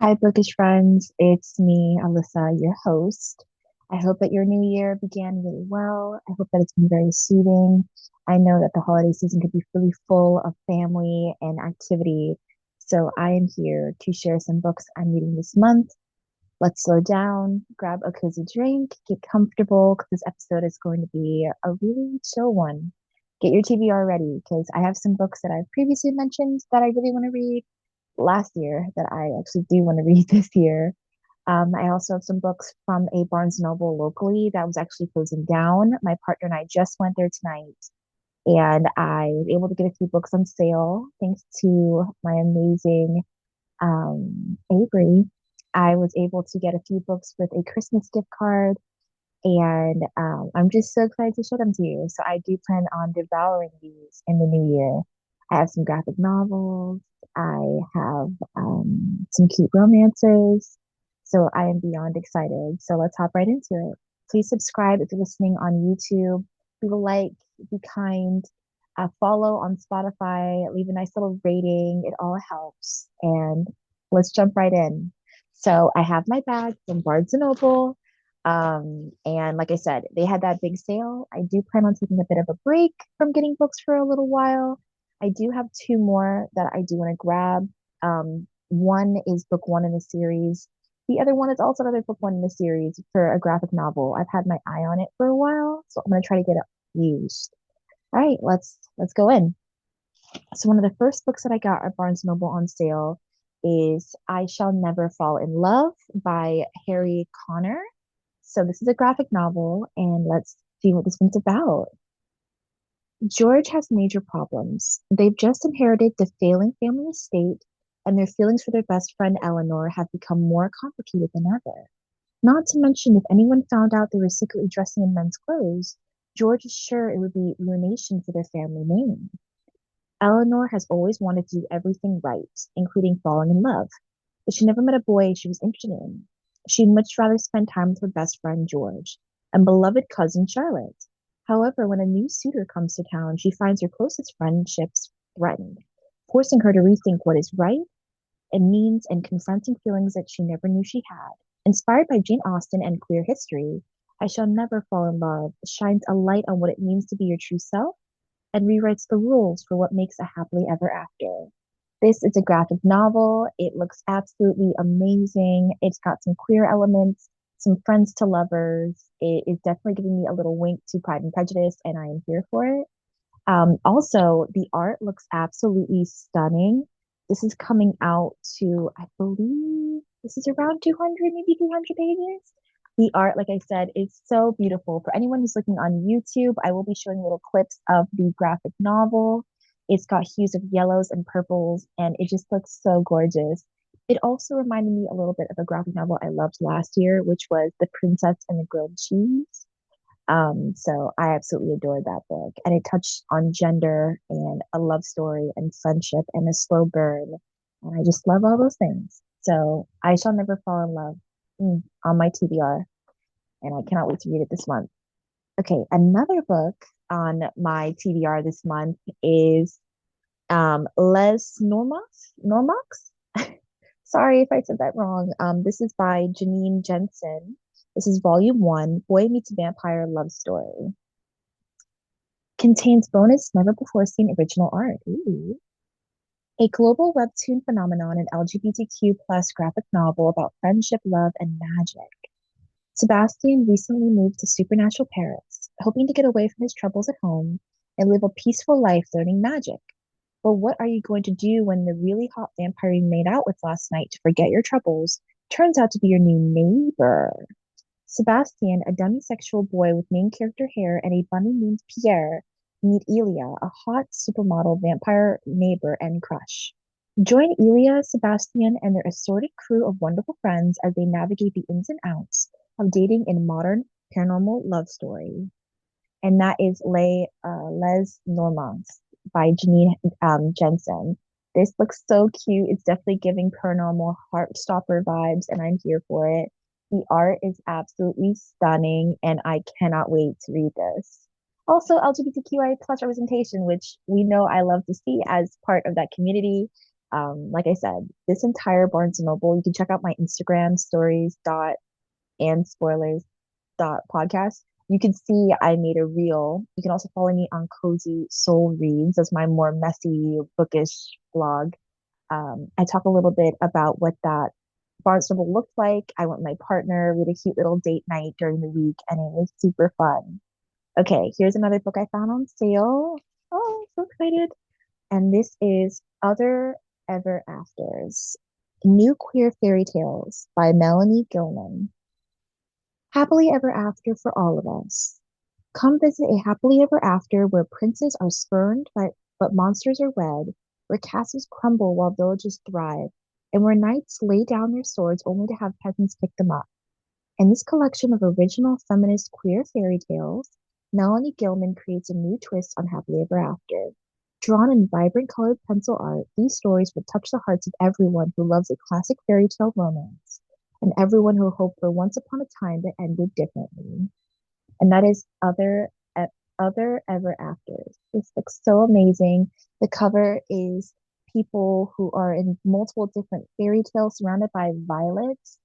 Hi, bookish friends. It's me, Alyssa, your host. I hope that your new year began really well. I hope that it's been very soothing. I know that the holiday season could be really full of family and activity. So I am here to share some books I'm reading this month. Let's slow down, grab a cozy drink, get comfortable because this episode is going to be a really chill one. Get your TBR ready because I have some books that I've previously mentioned that I really want to read last year that I actually do want to read this year. I also have some books from a Barnes Noble locally that was actually closing down. My partner and I just went there tonight, and I was able to get a few books on sale thanks to my amazing Avery. I was able to get a few books with a Christmas gift card, and I'm just so excited to show them to you. So I do plan on devouring these in the new year. I have some graphic novels. I have some cute romances. So I am beyond excited. So let's hop right into it. Please subscribe if you're listening on YouTube. Leave a like, be kind, follow on Spotify, leave a nice little rating. It all helps. And let's jump right in. So I have my bag from Barnes and Noble. And like I said, they had that big sale. I do plan on taking a bit of a break from getting books for a little while. I do have two more that I do want to grab. One is book one in the series. The other one is also another book one in the series for a graphic novel. I've had my eye on it for a while, so I'm gonna try to get it used. All right, let's go in. So one of the first books that I got at Barnes Noble on sale is I Shall Never Fall in Love by Harry Connor. So this is a graphic novel, and let's see what this one's about. George has major problems. They've just inherited the failing family estate, and their feelings for their best friend Eleanor have become more complicated than ever. Not to mention, if anyone found out they were secretly dressing in men's clothes, George is sure it would be ruination for their family name. Eleanor has always wanted to do everything right, including falling in love, but she never met a boy she was interested in. She'd much rather spend time with her best friend George and beloved cousin Charlotte. However, when a new suitor comes to town, she finds her closest friendships threatened, forcing her to rethink what is right and means and confronting feelings that she never knew she had. Inspired by Jane Austen and Queer History, I Shall Never Fall in Love shines a light on what it means to be your true self and rewrites the rules for what makes a happily ever after. This is a graphic novel. It looks absolutely amazing. It's got some queer elements, some friends to lovers. It is definitely giving me a little wink to Pride and Prejudice, and I am here for it. Also, the art looks absolutely stunning. This is coming out to, I believe, this is around 200, maybe 300 pages. The art, like I said, is so beautiful. For anyone who's looking on YouTube, I will be showing little clips of the graphic novel. It's got hues of yellows and purples, and it just looks so gorgeous. It also reminded me a little bit of a graphic novel I loved last year, which was The Princess and the Grilled Cheese. So I absolutely adored that book. And it touched on gender and a love story and friendship and a slow burn. And I just love all those things. So I Shall Never Fall in Love on my TBR. And I cannot wait to read it this month. Okay, another book on my TBR this month is Les Normaux. Sorry if I said that wrong. This is by Janine Janssen. This is volume one, Boy Meets Vampire Love Story. Contains bonus never before seen original art. Ooh. A global webtoon phenomenon, an LGBTQ plus graphic novel about friendship, love, and magic. Sebastian recently moved to supernatural Paris, hoping to get away from his troubles at home and live a peaceful life learning magic. But what are you going to do when the really hot vampire you made out with last night to forget your troubles turns out to be your new neighbor? Sebastian, a demisexual boy with main character hair and a bunny named Pierre, meet Elia, a hot supermodel vampire neighbor and crush. Join Elia, Sebastian, and their assorted crew of wonderful friends as they navigate the ins and outs of dating in modern paranormal love story. And that is Les Normands by Janine Janssen. This looks so cute. It's definitely giving paranormal heartstopper vibes, and I'm here for it. The art is absolutely stunning, and I cannot wait to read this. Also, LGBTQI plus representation, which we know I love to see as part of that community. Like I said, this entire Barnes and Noble, you can check out my Instagram stories dot and spoilers dot podcast. You can see I made a reel. You can also follow me on Cozy Soul Reads. That's my more messy, bookish blog. I talk a little bit about what that Barnstable looked like. I went with my partner. We had a cute little date night during the week, and it was super fun. Okay, here's another book I found on sale. Oh, I'm so excited. And this is Other Ever Afters, New Queer Fairy Tales by Melanie Gillman. Happily ever after for all of us. Come visit a happily ever after where princes are spurned but monsters are wed, where castles crumble while villages thrive, and where knights lay down their swords only to have peasants pick them up. In this collection of original feminist queer fairy tales, Melanie Gilman creates a new twist on Happily Ever After. Drawn in vibrant colored pencil art, these stories will touch the hearts of everyone who loves a classic fairy tale romance, and everyone who hoped for once upon a time that ended differently. And that is Other Ever Afters. This looks so amazing. The cover is people who are in multiple different fairy tales surrounded by violets.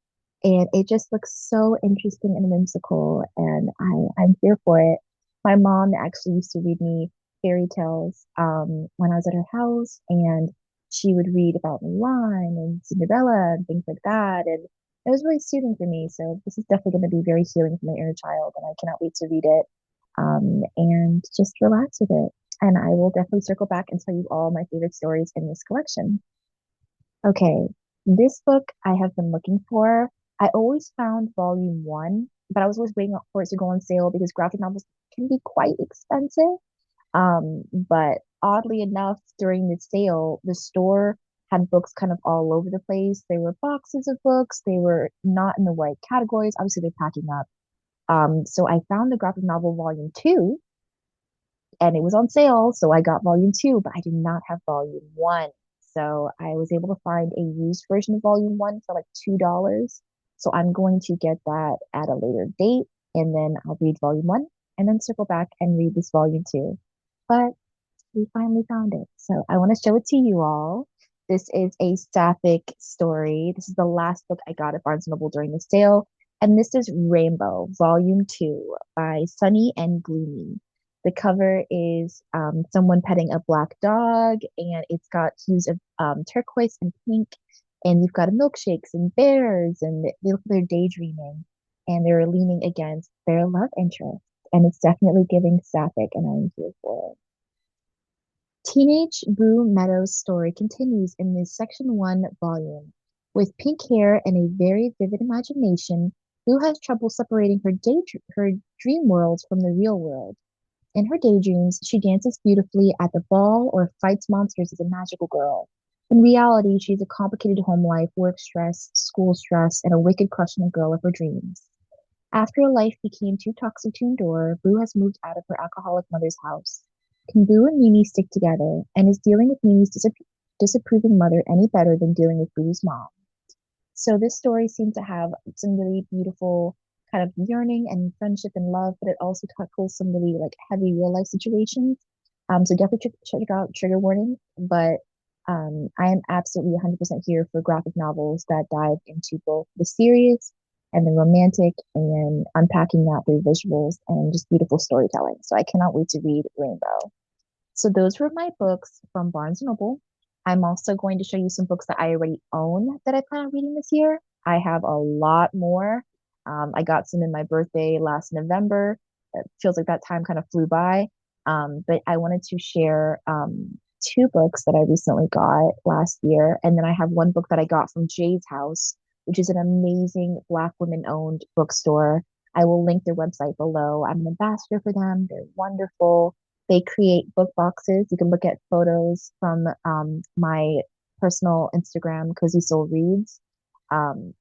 And it just looks so interesting and whimsical. And I'm here for it. My mom actually used to read me fairy tales when I was at her house, and she would read about Mulan and Cinderella and things like that. And it was really soothing for me. So this is definitely going to be very healing for my inner child, and I cannot wait to read it and just relax with it. And I will definitely circle back and tell you all my favorite stories in this collection. Okay, this book I have been looking for. I always found volume one, but I was always waiting for it to go on sale because graphic novels can be quite expensive. But oddly enough, during the sale, the store had books kind of all over the place. There were boxes of books. They were not in the right categories. Obviously, they're packing up. So I found the graphic novel volume two, and it was on sale. So I got volume two, but I did not have volume one. So I was able to find a used version of volume one for like $2. So I'm going to get that at a later date, and then I'll read volume one and then circle back and read this volume two. But we finally found it. So I want to show it to you all. This is a sapphic story. This is the last book I got at Barnes& Noble during the sale. And this is Rainbow, Volume 2 by Sunny and Gloomy. The cover is someone petting a black dog, and it's got hues of turquoise and pink. And you've got milkshakes and bears, and they look like they're daydreaming, and they're leaning against their love interest. And it's definitely giving sapphic, and I'm here for it. Teenage Boo Meadows' story continues in this Section 1 volume. With pink hair and a very vivid imagination, Boo has trouble separating her dream world from the real world. In her daydreams, she dances beautifully at the ball or fights monsters as a magical girl. In reality, she's a complicated home life, work stress, school stress, and a wicked crush on a girl of her dreams. After life became too toxic to endure, Boo has moved out of her alcoholic mother's house. Can Boo and Mimi stick together? And is dealing with Mimi's disapproving mother any better than dealing with Boo's mom? So this story seems to have some really beautiful kind of yearning and friendship and love, but it also tackles some really like heavy real life situations. So definitely check out trigger warning, but I am absolutely 100% here for graphic novels that dive into both the serious and the romantic and unpacking that through visuals and just beautiful storytelling. So I cannot wait to read Rainbow. So those were my books from Barnes& Noble. I'm also going to show you some books that I already own that I plan on reading this year. I have a lot more. I got some in my birthday last November. It feels like that time kind of flew by. But I wanted to share two books that I recently got last year. And then I have one book that I got from Jay's House, which is an amazing Black women-owned bookstore. I will link their website below. I'm an ambassador for them. They're wonderful. They create book boxes. You can look at photos from my personal Instagram, Cozy Soul Reads.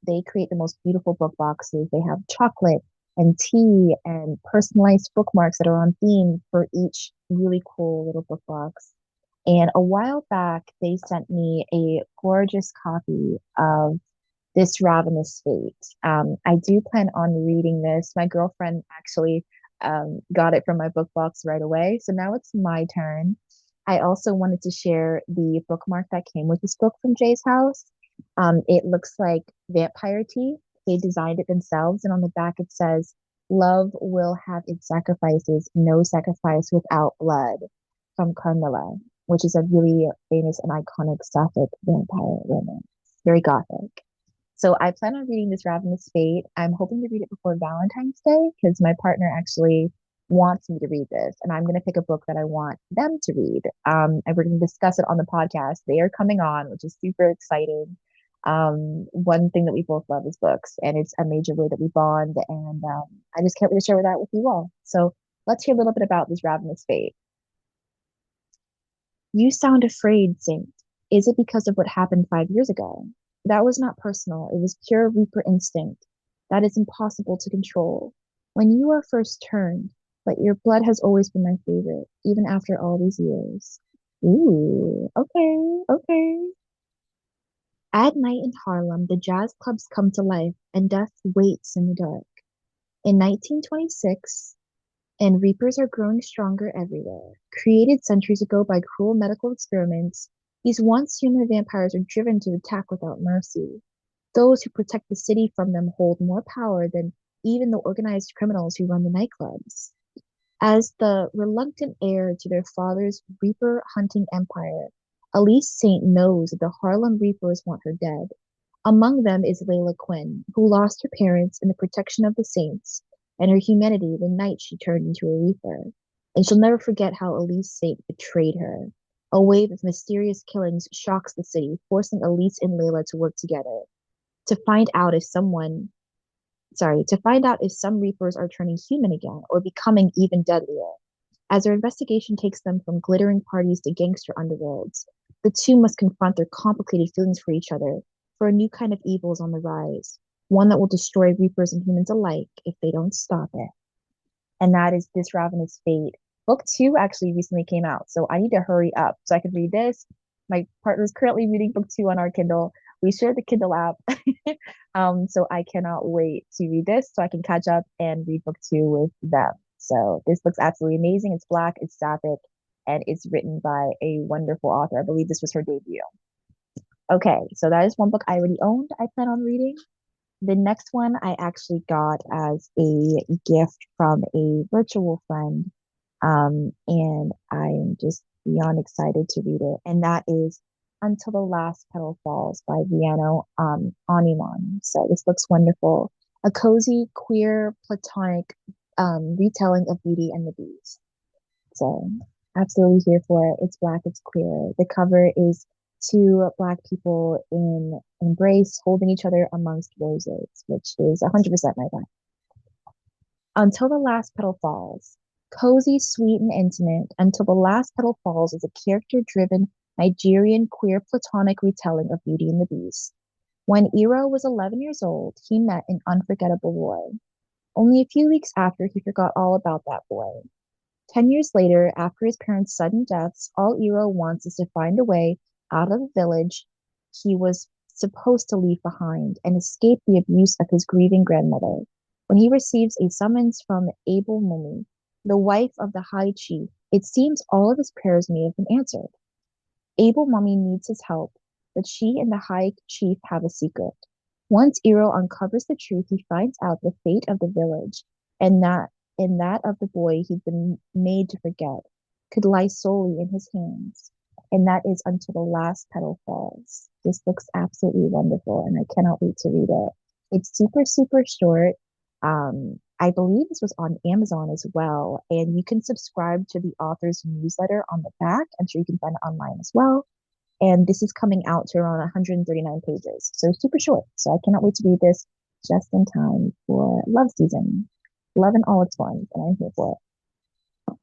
They create the most beautiful book boxes. They have chocolate and tea and personalized bookmarks that are on theme for each really cool little book box. And a while back, they sent me a gorgeous copy of this Ravenous Fate. I do plan on reading this. My girlfriend actually got it from my book box right away. So now it's my turn. I also wanted to share the bookmark that came with this book from Jay's house. It looks like vampire tea. They designed it themselves, and on the back it says, "Love will have its sacrifices, no sacrifice without blood," from Carmilla, which is a really famous and iconic sapphic vampire romance. Very gothic. So I plan on reading this Ravenous Fate. I'm hoping to read it before Valentine's Day because my partner actually wants me to read this, and I'm going to pick a book that I want them to read. And we're going to discuss it on the podcast. They are coming on, which is super exciting. One thing that we both love is books, and it's a major way that we bond. And I just can't wait to share that with you all. So let's hear a little bit about this Ravenous Fate. You sound afraid, Saint. Is it because of what happened 5 years ago? That was not personal. It was pure Reaper instinct. That is impossible to control. When you are first turned, but your blood has always been my favorite, even after all these years. Ooh, okay, okay. At night in Harlem, the jazz clubs come to life and death waits in the dark. In 1926, and reapers are growing stronger everywhere. Created centuries ago by cruel medical experiments, these once human vampires are driven to attack without mercy. Those who protect the city from them hold more power than even the organized criminals who run the nightclubs. As the reluctant heir to their father's reaper hunting empire, Elise Saint knows that the Harlem Reapers want her dead. Among them is Layla Quinn, who lost her parents in the protection of the Saints and her humanity the night she turned into a Reaper. And she'll never forget how Elise Saint betrayed her. A wave of mysterious killings shocks the city, forcing Elise and Layla to work together to find out if some Reapers are turning human again or becoming even deadlier. As their investigation takes them from glittering parties to gangster underworlds, the two must confront their complicated feelings for each other, for a new kind of evil is on the rise, one that will destroy Reapers and humans alike if they don't stop it. And that is This Ravenous Fate. Book two actually recently came out, so I need to hurry up so I can read this. My partner is currently reading book two on our Kindle. We share the Kindle app, so I cannot wait to read this so I can catch up and read book two with them. So this looks absolutely amazing. It's black, it's sapphic, and it's written by a wonderful author. I believe this was her debut. Okay, so that is one book I already owned. I plan on reading. The next one I actually got as a gift from a virtual friend. And I'm just beyond excited to read it. And that is Until the Last Petal Falls by Viano Oniomoh. So this looks wonderful. A cozy, queer, platonic retelling of Beauty and the Beast. So absolutely here for it. It's black, it's queer. The cover is two black people in embrace, holding each other amongst roses, which is 100% my vibe. Until the Last Petal Falls. Cozy, sweet, and intimate, Until the Last Petal Falls is a character-driven Nigerian queer platonic retelling of Beauty and the Beast. When Iro was 11 years old, he met an unforgettable boy. Only a few weeks after, he forgot all about that boy. 10 years later, after his parents' sudden deaths, all Iro wants is to find a way out of the village he was supposed to leave behind and escape the abuse of his grieving grandmother. When he receives a summons from Abel Mummy, the wife of the high chief, it seems all of his prayers may have been answered. Abel Mummy needs his help, but she and the high chief have a secret. Once Iro uncovers the truth, he finds out the fate of the village and that of the boy he'd been made to forget could lie solely in his hands. And that is Until the Last Petal Falls. This looks absolutely wonderful, and I cannot wait to read it. It's super, super short. I believe this was on Amazon as well, and you can subscribe to the author's newsletter on the back. I'm sure you can find it online as well. And this is coming out to around 139 pages, so super short. So I cannot wait to read this just in time for love season. Love in all its forms, and I'm here for it.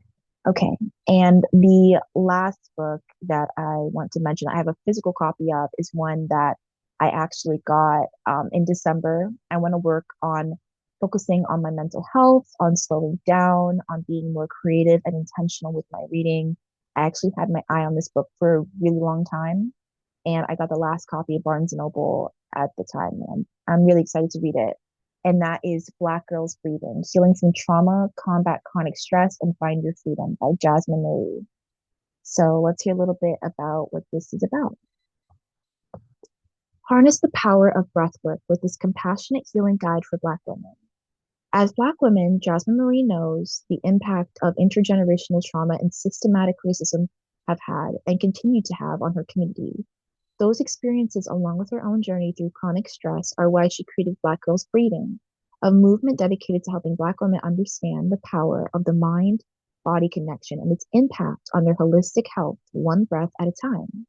Okay, and the last book that I want to mention, I have a physical copy of, is one that I actually got in December. I want to work on focusing on my mental health, on slowing down, on being more creative and intentional with my reading. I actually had my eye on this book for a really long time, and I got the last copy of Barnes& Noble at the time, and I'm really excited to read it. And that is Black Girls Breathing, Healing from Trauma, Combat Chronic Stress, and Find Your Freedom by Jasmine. So let's hear a little bit about what this is about. Harness the power of breathwork with this compassionate healing guide for Black women. As Black women, Jasmine Marie knows the impact of intergenerational trauma and systematic racism have had and continue to have on her community. Those experiences, along with her own journey through chronic stress, are why she created Black Girls Breathing, a movement dedicated to helping Black women understand the power of the mind body connection and its impact on their holistic health, one breath at a time.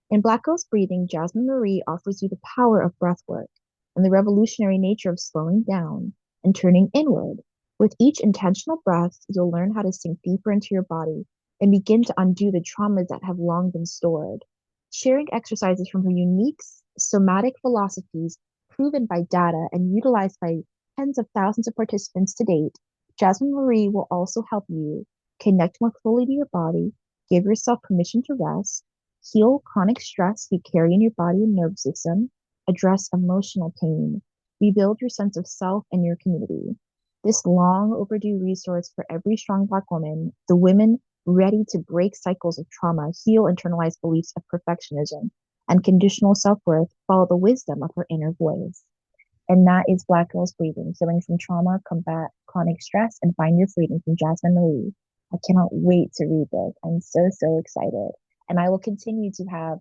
In Black Girls Breathing, Jasmine Marie offers you the power of breath work and the revolutionary nature of slowing down and turning inward. With each intentional breath, you'll learn how to sink deeper into your body and begin to undo the traumas that have long been stored. Sharing exercises from her unique somatic philosophies, proven by data and utilized by tens of thousands of participants to date, Jasmine Marie will also help you connect more fully to your body, give yourself permission to rest, heal chronic stress you carry in your body and nervous system, address emotional pain, rebuild your sense of self and your community. This long overdue resource for every strong Black woman, the women ready to break cycles of trauma, heal internalized beliefs of perfectionism and conditional self worth, follow the wisdom of her inner voice. And that is Black Girls Breathing, Healing from Trauma, Combat Chronic Stress, and Find Your Freedom from Jasmine Marie. I cannot wait to read this. I'm so, so excited. And I will continue to have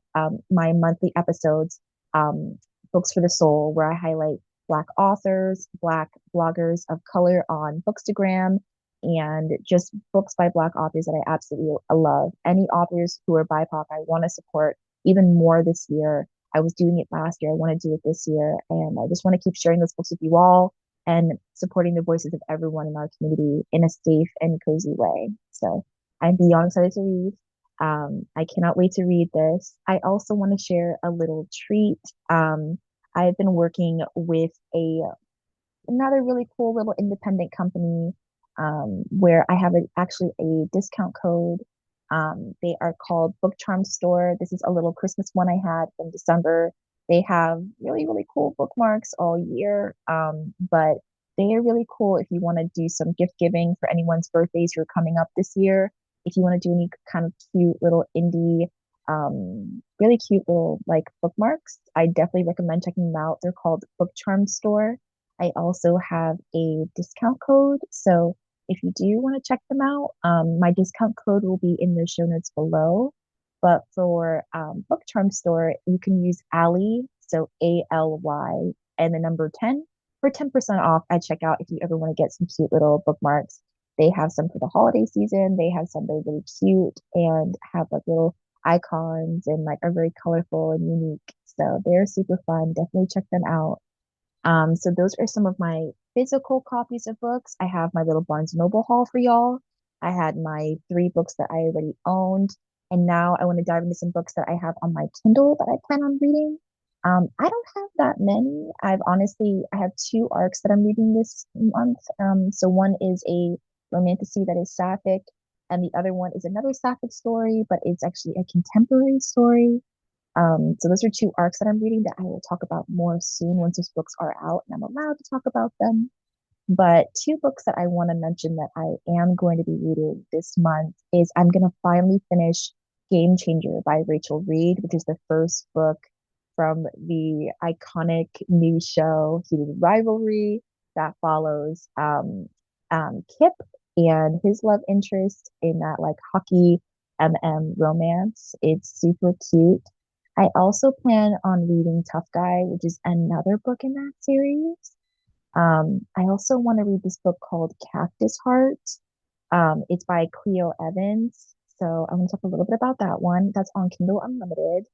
my monthly episodes, Books for the Soul, where I highlight Black authors, Black bloggers of color on Bookstagram, and just books by Black authors that I absolutely love. Any authors who are BIPOC, I want to support even more this year. I was doing it last year. I want to do it this year. And I just want to keep sharing those books with you all and supporting the voices of everyone in our community in a safe and cozy way. So I'm beyond excited to read. I cannot wait to read this. I also want to share a little treat. I've been working with another really cool little independent company where I have actually a discount code. They are called Bookcharms Store. This is a little Christmas one I had in December. They have really, really cool bookmarks all year, but they are really cool if you want to do some gift giving for anyone's birthdays who are coming up this year. If you want to do any kind of cute little indie, really cute little like bookmarks, I definitely recommend checking them out. They're called Bookcharms Store. I also have a discount code. So if you do want to check them out, my discount code will be in the show notes below. But for Book Charm Store, you can use Ally, so ALY, and the number 10 for 10% off at checkout if you ever want to get some cute little bookmarks. They have some for the holiday season. They have some that are really cute and have like little icons and like are very colorful and unique. So they're super fun. Definitely check them out. So those are some of my physical copies of books. I have my little Barnes Noble haul for y'all. I had my 3 books that I already owned, and now I want to dive into some books that I have on my Kindle that I plan on reading. I don't have that many. I have 2 arcs that I'm reading this month. So one is a romantasy that is sapphic, and the other one is another sapphic story, but it's actually a contemporary story. So those are 2 arcs that I'm reading that I will talk about more soon once those books are out and I'm allowed to talk about them. But 2 books that I want to mention that I am going to be reading this month is I'm going to finally finish Game Changer by Rachel Reid, which is the first book from the iconic new show Heated Rivalry that follows Kip and his love interest in that like hockey romance. It's super cute. I also plan on reading Tough Guy, which is another book in that series. I also want to read this book called Cactus Heart. It's by Clio Evans. So I'm going to talk a little bit about that one. That's on Kindle Unlimited.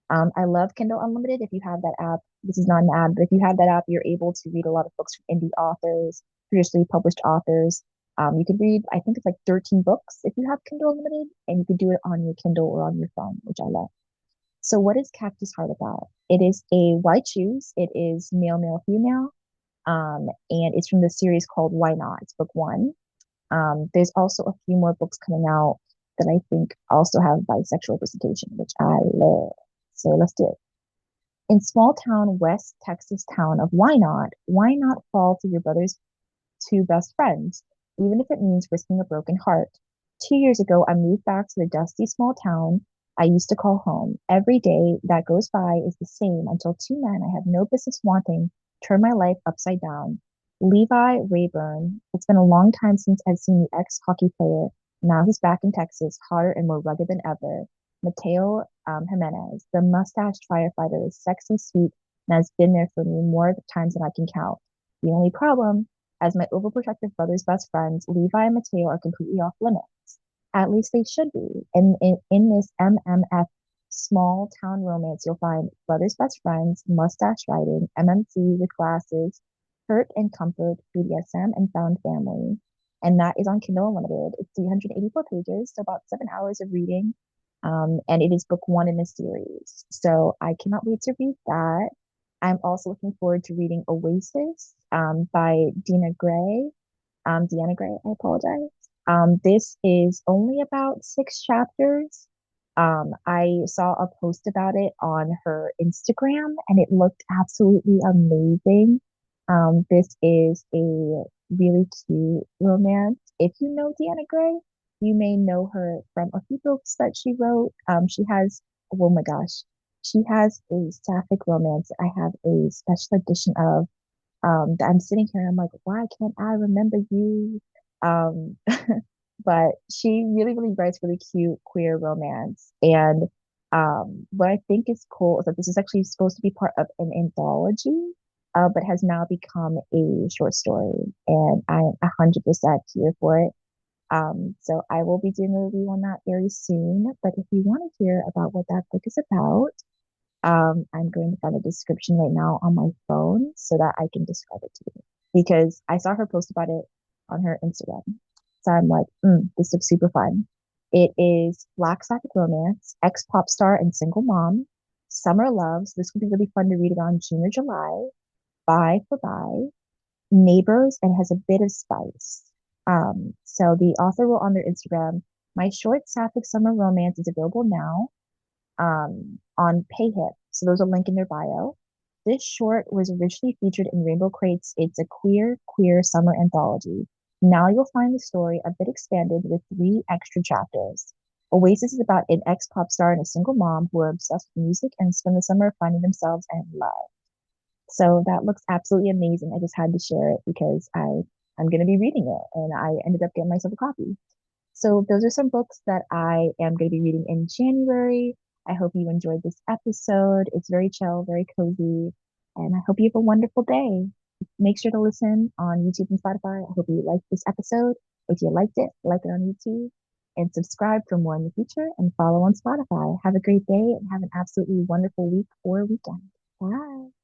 I love Kindle Unlimited. If you have that app, this is not an ad, but if you have that app, you're able to read a lot of books from indie authors, traditionally published authors. You can read, I think it's like 13 books if you have Kindle Unlimited, and you can do it on your Kindle or on your phone, which I love. So, what is Cactus Heart about? It is a why choose. It is male, male, female, and it's from the series called Why Not? It's book 1. There's also a few more books coming out that I think also have bisexual representation, which I love. So let's do it. In small town West Texas town of why not fall to your brother's 2 best friends, even if it means risking a broken heart? 2 years ago, I moved back to the dusty small town I used to call home. Every day that goes by is the same until two men I have no business wanting turn my life upside down. Levi Rayburn. It's been a long time since I've seen the ex-hockey player. Now he's back in Texas, hotter and more rugged than ever. Mateo Jimenez, the mustached firefighter, is sexy, sweet, and has been there for me more times than I can count. The only problem, as my overprotective brother's best friends, Levi and Mateo are completely off limits. At least they should be. In this MMF small town romance, you'll find brothers best friends, mustache riding, MMC with glasses, hurt and comfort, BDSM, and found family. And that is on Kindle Unlimited. It's 384 pages, so about 7 hours of reading. And it is book one in the series. So I cannot wait to read that. I'm also looking forward to reading Oasis by Deanna Gray, I apologize. This is only about 6 chapters. I saw a post about it on her Instagram and it looked absolutely amazing. This is a really cute romance. If you know Deanna Gray, you may know her from a few books that she wrote. She has, oh my gosh, she has a sapphic romance. I have a special edition of that I'm sitting here and I'm like, why can't I remember you? Um, but she really, really writes really cute queer romance. And what I think is cool is that this is actually supposed to be part of an anthology, but has now become a short story. And I'm 100% here for it. So I will be doing a review on that very soon. But if you want to hear about what that book is about, I'm going to find a description right now on my phone so that I can describe it to you because I saw her post about it on her Instagram. So I'm like, this looks super fun. It is Black Sapphic Romance, ex pop star and single mom, summer loves. This would be really fun to read it on June or July. Bye for bye. Neighbors and has a bit of spice. So the author wrote on their Instagram, my short sapphic summer romance is available now on PayHip. So there's a link in their bio. This short was originally featured in Rainbow Crate's It's a Queer Summer Anthology. Now you'll find the story a bit expanded with 3 extra chapters. Oasis is about an ex-pop star and a single mom who are obsessed with music and spend the summer finding themselves and love. So that looks absolutely amazing. I just had to share it because I'm going to be reading it and I ended up getting myself a copy. So those are some books that I am going to be reading in January. I hope you enjoyed this episode. It's very chill, very cozy, and I hope you have a wonderful day. Make sure to listen on YouTube and Spotify. I hope you liked this episode. If you liked it, like it on YouTube and subscribe for more in the future and follow on Spotify. Have a great day and have an absolutely wonderful week or weekend. Bye.